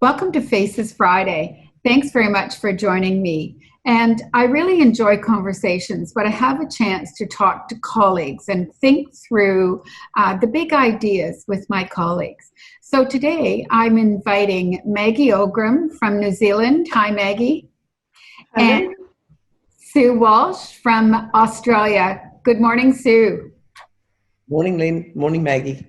Welcome to Faces Friday. Thanks very much for joining me. And I really enjoy conversations, but I have a chance to talk to colleagues and think through the big ideas with my colleagues. So today I'm inviting Maggie Ogram from New Zealand. Hi, Maggie. And Hello. Sue Walsh from Australia. Good morning, Sue. Morning, Lynn. Morning, Maggie.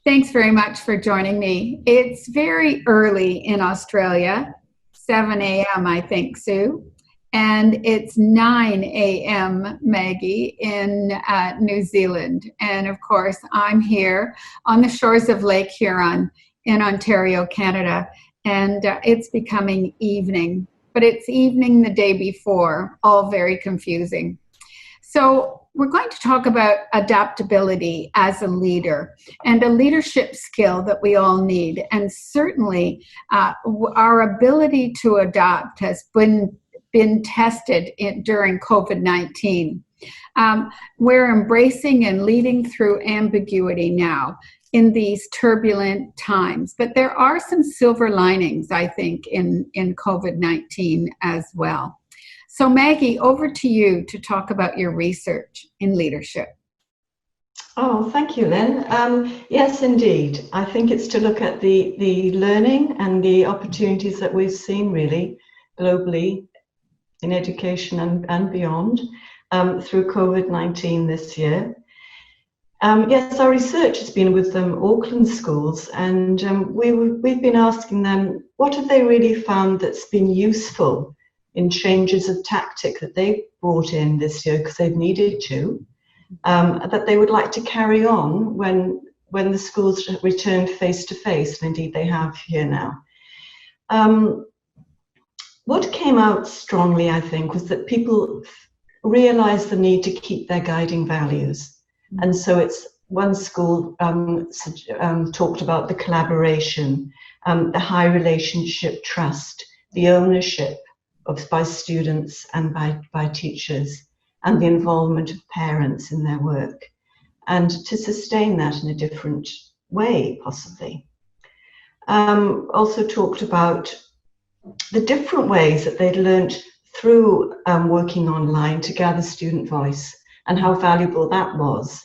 Thanks very much for joining me. It's very early in Australia, 7 a.m., I think, Sue. And it's 9 a.m., Maggie, in New Zealand. And of course, I'm here on the shores of Lake Huron in Ontario, Canada. And it's becoming evening, but it's evening the day before, all very confusing. So we're going to talk about adaptability as a leader and a leadership skill that we all need. And certainly our ability to adapt has been tested during COVID-19. We're embracing and leading through ambiguity now in these turbulent times. But there are some silver linings, I think, in COVID-19 as well. So Maggie, over to you to talk about your research in leadership. Oh, thank you, Lynn. Yes, indeed. I think it's to look at the learning and the opportunities that we've seen really globally in education and beyond through COVID-19 this year. Yes, our research has been with Auckland schools, and we've been asking them, what have they really found that's been useful in changes of tactic that they've brought in this year because they've needed to, that they would like to carry on when the schools return face to face, and indeed they have here now. What came out strongly, I think, was that people realized the need to keep their guiding values. And so it's one school talked about the collaboration, the high relationship trust, the ownership by students and by teachers, and the involvement of parents in their work, and to sustain that in a different way, possibly. Also talked about the different ways that they'd learned through working online to gather student voice, and how valuable that was,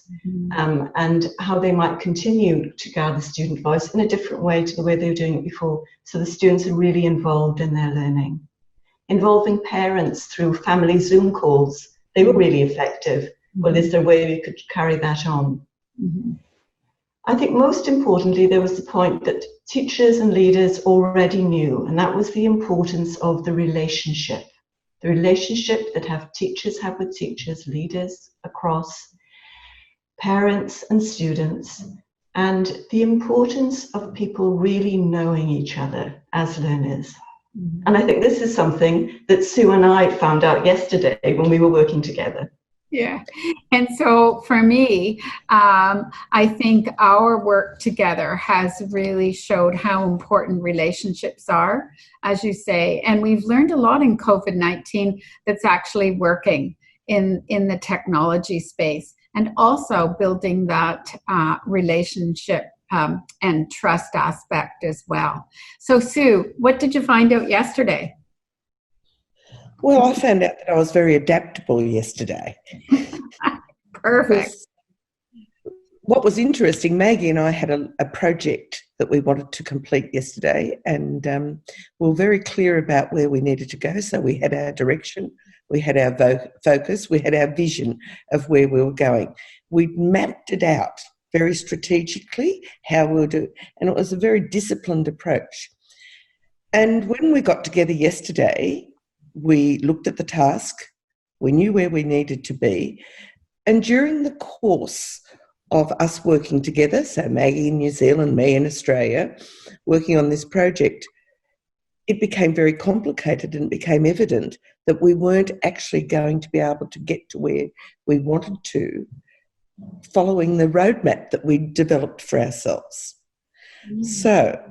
and how they might continue to gather student voice in a different way to the way they were doing it before, so the students are really involved in their learning. Involving parents through family Zoom calls, they were really effective. Well, is there a way we could carry that on? Mm-hmm. I think most importantly, there was the point that teachers and leaders already knew, and that was the importance of the relationship that teachers have with teachers, leaders across, parents and students, and the importance of people really knowing each other as learners. And I think this is something that Sue and I found out yesterday when we were working together. Yeah. And so for me, I think our work together has really showed how important relationships are, as you say. And we've learned a lot in COVID-19 that's actually working in the technology space, and also building that relationship and trust aspect as well. So Sue, what did you find out yesterday? Well, I found out that I was very adaptable yesterday. Perfect. What was interesting, Maggie and I had a project that we wanted to complete yesterday, and we were very clear about where we needed to go. So we had our direction, we had our focus, we had our vision of where we were going. We mapped it out very strategically, how we'll do it. And it was a very disciplined approach. And when we got together yesterday, we looked at the task, we knew where we needed to be. And during the course of us working together, so Maggie in New Zealand, me in Australia, working on this project, it became very complicated, and it became evident that we weren't actually going to be able to get to where we wanted to, following the roadmap that we developed for ourselves. So,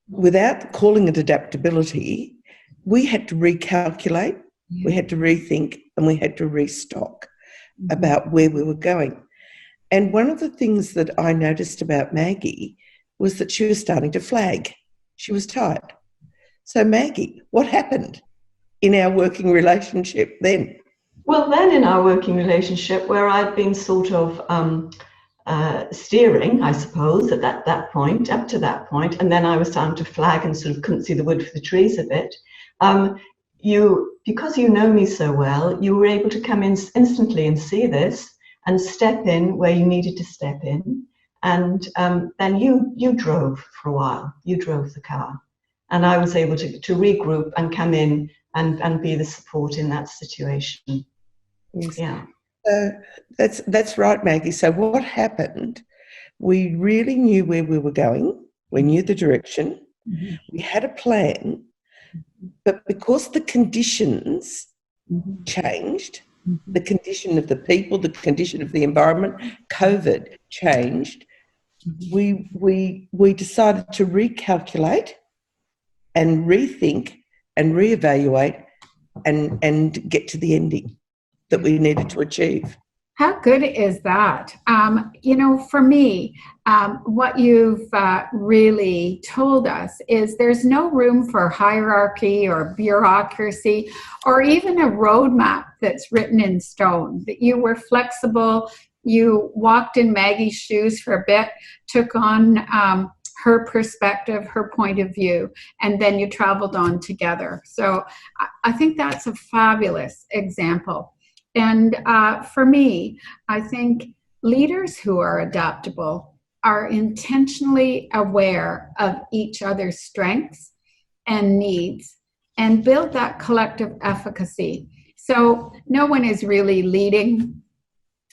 without calling it adaptability, we had to recalculate, we had to rethink, and we had to restock about where we were going. And one of the things that I noticed about Maggie was that she was starting to flag. she was tired. So Maggie, what happened in our working relationship then? Well, then in our working relationship, where I'd been sort of steering, I suppose, at that point, up to that point, and then I was starting to flag and sort of couldn't see the wood for the trees a bit. Because you know me so well, you were able to come in instantly and see this and step in where you needed to step in. And then you drove for a while. You drove the car. And I was able to regroup and come in and be the support in that situation. Yes. Yeah. That's right, Maggie. So what happened, we really knew where we were going. We knew the direction. Mm-hmm. We had a plan. But because the conditions changed, the condition of the people, the condition of the environment, COVID changed, we decided to recalculate and rethink and reevaluate and get to the ending that we needed to achieve. How good is that? For me, what you've really told us is there's no room for hierarchy or bureaucracy or even a roadmap that's written in stone, that you were flexible, you walked in Maggie's shoes for a bit, took on her perspective, her point of view, and then you traveled on together. So I think that's a fabulous example. And for me, I think leaders who are adaptable are intentionally aware of each other's strengths and needs and build that collective efficacy. So no one is really leading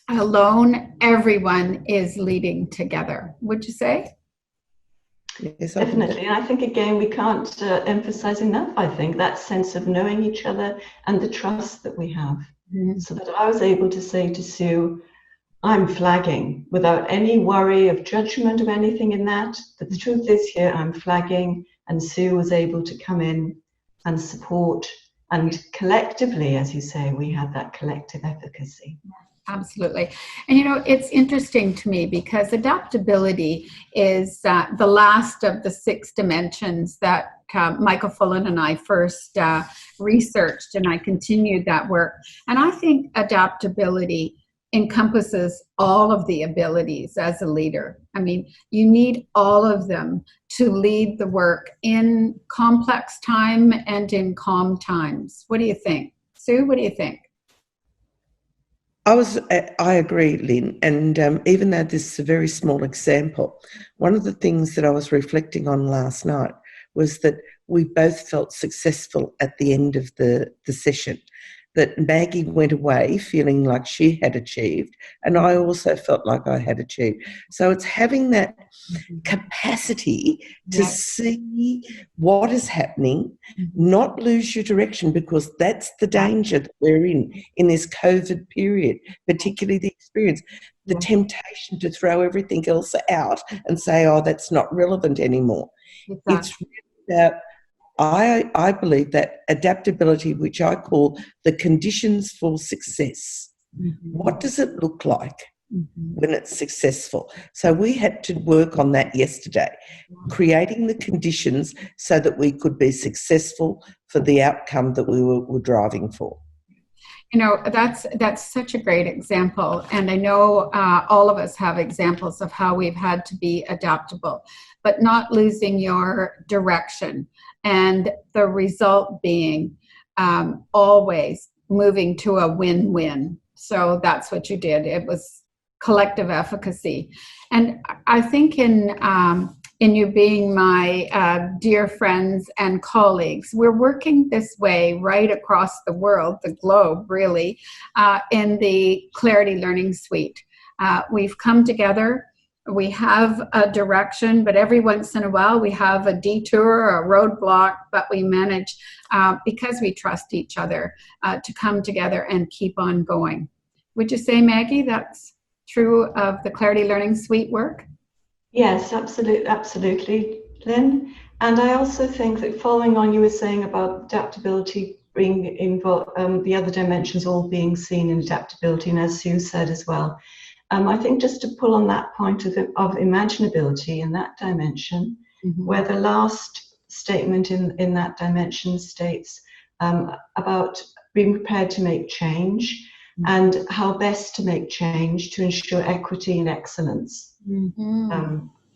alone. Everyone is leading together. Would you say? Yes, definitely. And I think, again, we can't emphasize enough, I think, that sense of knowing each other and the trust that we have. Mm-hmm. So that I was able to say to Sue, I'm flagging without any worry of judgment of anything in that. But the truth is here, I'm flagging, and Sue was able to come in and support. And collectively, as you say, we had that collective efficacy. Absolutely. And it's interesting to me because adaptability is the last of the 6 dimensions that Michael Fullen and I first researched, and I continued that work. And I think adaptability encompasses all of the abilities as a leader. I mean, you need all of them to lead the work in complex time and in calm times. What do you think? Sue, what do you think? I agree, Lynn, and even though this is a very small example, one of the things that I was reflecting on last night was that we both felt successful at the end of the session, that Maggie went away feeling like she had achieved, and I also felt like I had achieved. So it's having that capacity to see what is happening, not lose your direction, because that's the danger that we're in this COVID period, particularly the experience, the temptation to throw everything else out and say, oh, that's not relevant anymore. Exactly. It's really about, I believe that adaptability, which I call the conditions for success. What does it look like when it's successful? So we had to work on that yesterday, creating the conditions so that we could be successful for the outcome that we were driving for. That's such a great example. And I know all of us have examples of how we've had to be adaptable, but not losing your direction. And the result being always moving to a win-win. So that's what you did. It was collective efficacy. And I think in you being my dear friends and colleagues, we're working this way right across the world, the globe really, in the Clarity Learning Suite. We've come together. We have a direction, but every once in a while we have a detour or a roadblock, but we manage, because we trust each other, to come together and keep on going. Would you say, Maggie, that's true of the Clarity Learning Suite work? Yes, absolutely, Lynn. And I also think that following on you were saying about adaptability being involved, the other dimensions all being seen in adaptability, and as Sue said as well, I think just to pull on that point of imaginability in that dimension, where the last statement in that dimension states about being prepared to make change and how best to make change to ensure equity and excellence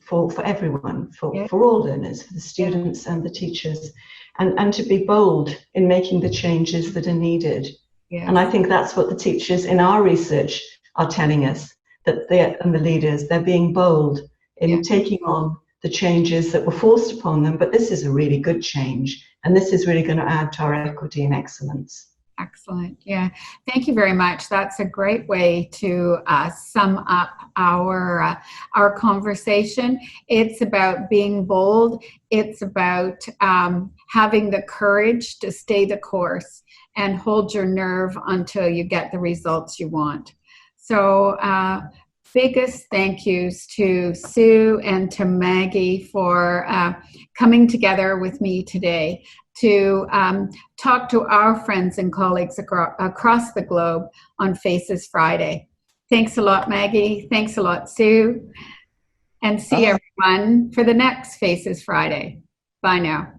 for everyone, for all learners, for the students and the teachers, and to be bold in making the changes that are needed. And I think that's what the teachers in our research are telling us, that and the leaders, they're being bold in taking on the changes that were forced upon them, but this is a really good change, and this is really going to add to our equity and excellence. Excellent. Yeah. Thank you very much. That's a great way to sum up our conversation. It's about being bold. It's about having the courage to stay the course and hold your nerve until you get the results you want. So biggest thank yous to Sue and to Maggie for coming together with me today to talk to our friends and colleagues across the globe on Faces Friday. Thanks a lot, Maggie. Thanks a lot, Sue. And see everyone for the next Faces Friday. Bye now.